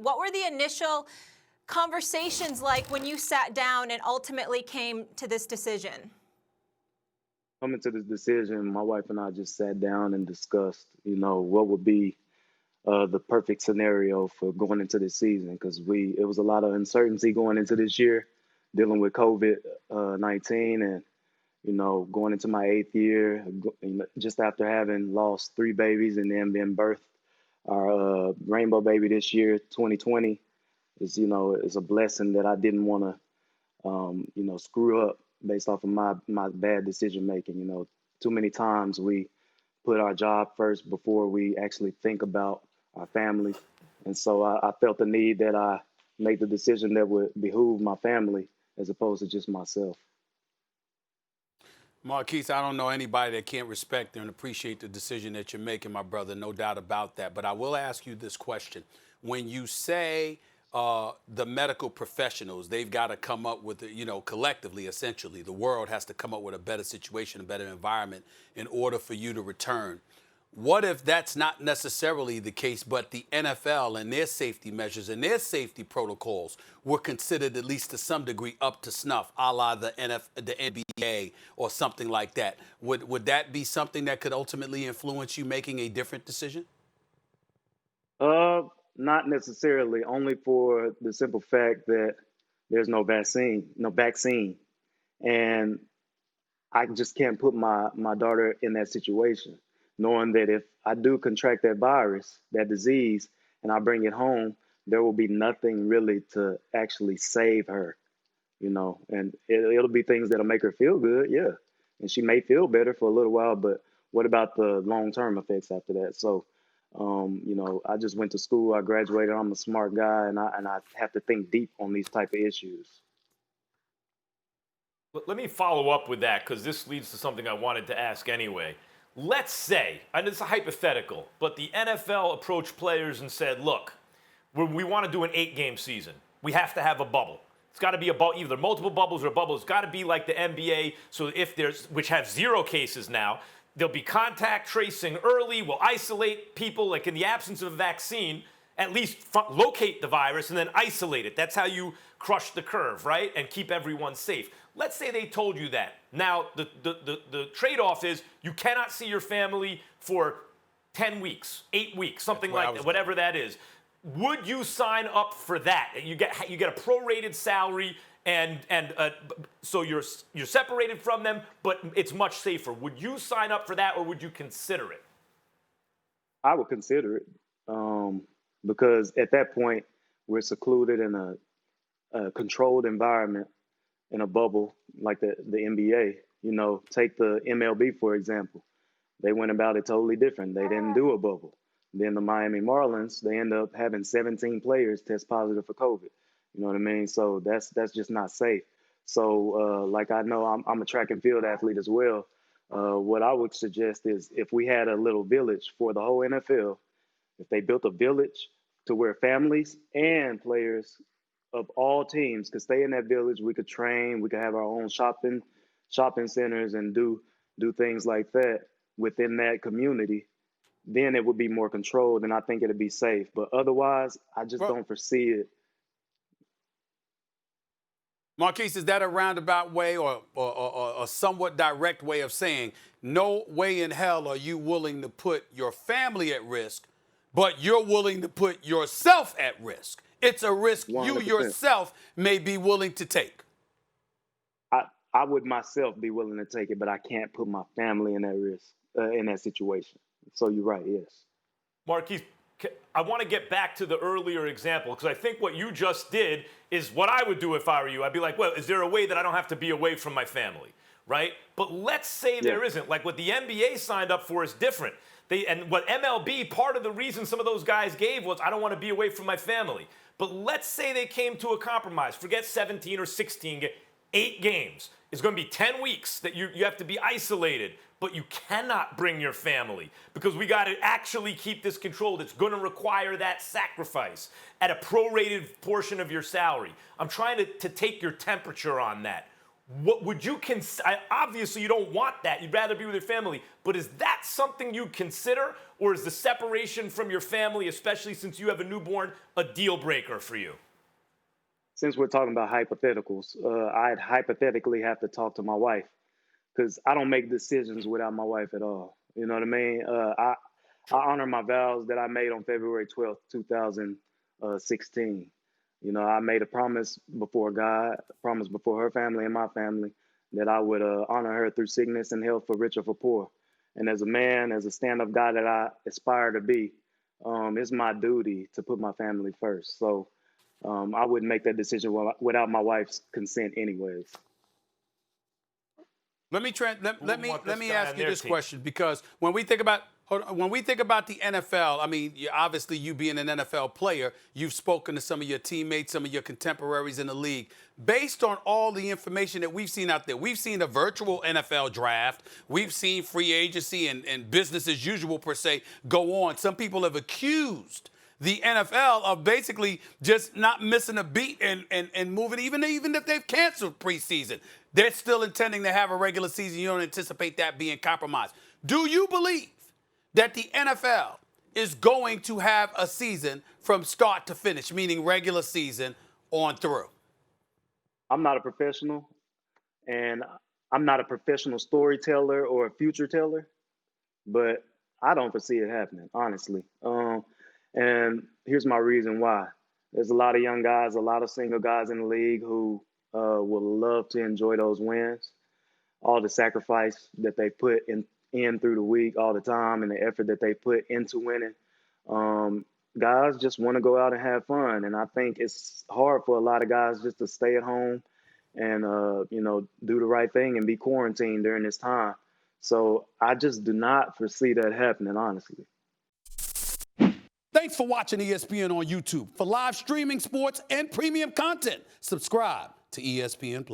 What were the initial conversations like when you sat down and ultimately came to this decision? Coming to this decision, my wife and I just sat down and discussed, what would be the perfect scenario for going into this season because it was a lot of uncertainty going into this year, dealing with COVID-19 and going into my 8th year, just after having lost 3 babies and then being birthed our rainbow baby this year, 2020, is a blessing that I didn't want to, screw up based off of my bad decision making. Too many times we put our job first before we actually think about our families. And so I felt the need that I make the decision that would behoove my family as opposed to just myself. Marquise, I don't know anybody that can't respect and appreciate the decision that you're making, my brother, no doubt about that. But I will ask you this question. When you say the medical professionals, they've got to come up with, collectively, essentially, the world has to come up with a better situation, a better environment in order for you to return. What if that's not necessarily the case, but the NFL and their safety measures and their safety protocols were considered, at least to some degree, up to snuff, a la the NBA or something like that? Would that be something that could ultimately influence you making a different decision? Not necessarily, only for the simple fact that there's no vaccine. And I just can't put my daughter in that situation, knowing that if I do contract that virus, that disease, and I bring it home, there will be nothing really to actually save her, and it'll be things that'll make her feel good, yeah. And she may feel better for a little while, but what about the long-term effects after that? So, I just went to school, I graduated, I'm a smart guy, and I have to think deep on these type of issues. Let me follow up with that because this leads to something I wanted to ask anyway. Let's say, and it's a hypothetical, but the NFL approached players and said, look, we want to do an 8-game season. We have to have a bubble. It's got to be either multiple bubbles or a bubble. It's got to be like the NBA, so which have 0 cases now, there'll be contact tracing early. We'll isolate people, like in the absence of a vaccine, at least locate the virus and then isolate it. That's how you crush the curve, right? And keep everyone safe. Let's say they told you that. Now, the trade-off is you cannot see your family for 10 weeks, 8 weeks, something like that, whatever that is. Would you sign up for that? You get a prorated salary, and so you're separated from them, but it's much safer. Would you sign up for that, or would you consider it? I would consider it because at that point we're secluded in a controlled environment in a bubble like the NBA. Take the MLB, for example. They went about it totally different. They didn't do a bubble. Then the Miami Marlins, they end up having 17 players test positive for COVID. You know what I mean? So that's just not safe. So like I know I'm a track and field athlete as well. What I would suggest is if we had a little village for the whole NFL, if they built a village to where families and players of all teams could stay in that village, we could train, we could have our own shopping centers and do things like that within that community, then it would be more controlled and I think it'd be safe. But otherwise, I just don't foresee it. Marquise, is that a roundabout way or a somewhat direct way of saying no way in hell are you willing to put your family at risk, but you're willing to put yourself at risk? It's a risk 100%. You yourself may be willing to take. I would myself be willing to take it, but I can't put my family in that risk, in that situation. So you're right, yes. Marquise, I want to get back to the earlier example because I think what you just did is what I would do if I were you. I'd be like, well, is there a way that I don't have to be away from my family, right? But let's say there isn't. Like what the NBA signed up for is different. And what MLB, part of the reason some of those guys gave was I don't want to be away from my family. But let's say they came to a compromise. Forget 17 or 16, 8 games. It's going to be 10 weeks that you have to be isolated, but you cannot bring your family because we got to actually keep this controlled. It's going to require that sacrifice at a prorated portion of your salary. I'm trying to take your temperature on that. What would you consider? Obviously, you don't want that. You'd rather be with your family. But is that something you consider, or is the separation from your family, especially since you have a newborn, a deal breaker for you? Since we're talking about hypotheticals, I'd hypothetically have to talk to my wife because I don't make decisions without my wife at all. You know what I mean? I honor my vows that I made on February 12th, 2016. You know, I made a promise before God, a promise before her family and my family that I would honor her through sickness and health, for rich or for poor. And as a man, as a stand-up guy that I aspire to be, it's my duty to put my family first. So I wouldn't make that decision without my wife's consent anyways. Let me ask you this team? question, because when we think about the NFL, I mean, obviously you being an NFL player, you've spoken to some of your teammates, some of your contemporaries in the league. Based on all the information that we've seen out there, we've seen a virtual NFL draft, we've seen free agency and business as usual per se go on. Some people have accused the NFL of basically just not missing a beat and moving, even if they've canceled preseason. They're still intending to have a regular season. You don't anticipate that being compromised. Do you believe that the NFL is going to have a season from start to finish, meaning regular season on through? I'm not a professional, and I'm not a professional storyteller or a future teller, but I don't foresee it happening, honestly. And here's my reason why. There's a lot of young guys, a lot of single guys in the league who would love to enjoy those wins, all the sacrifice that they put in through the week all the time and the effort that they put into winning. Guys just want to go out and have fun. And I think it's hard for a lot of guys just to stay at home and, do the right thing and be quarantined during this time. So I just do not foresee that happening, honestly. Thanks for watching ESPN on YouTube. For live streaming, sports, and premium content, subscribe to ESPN+.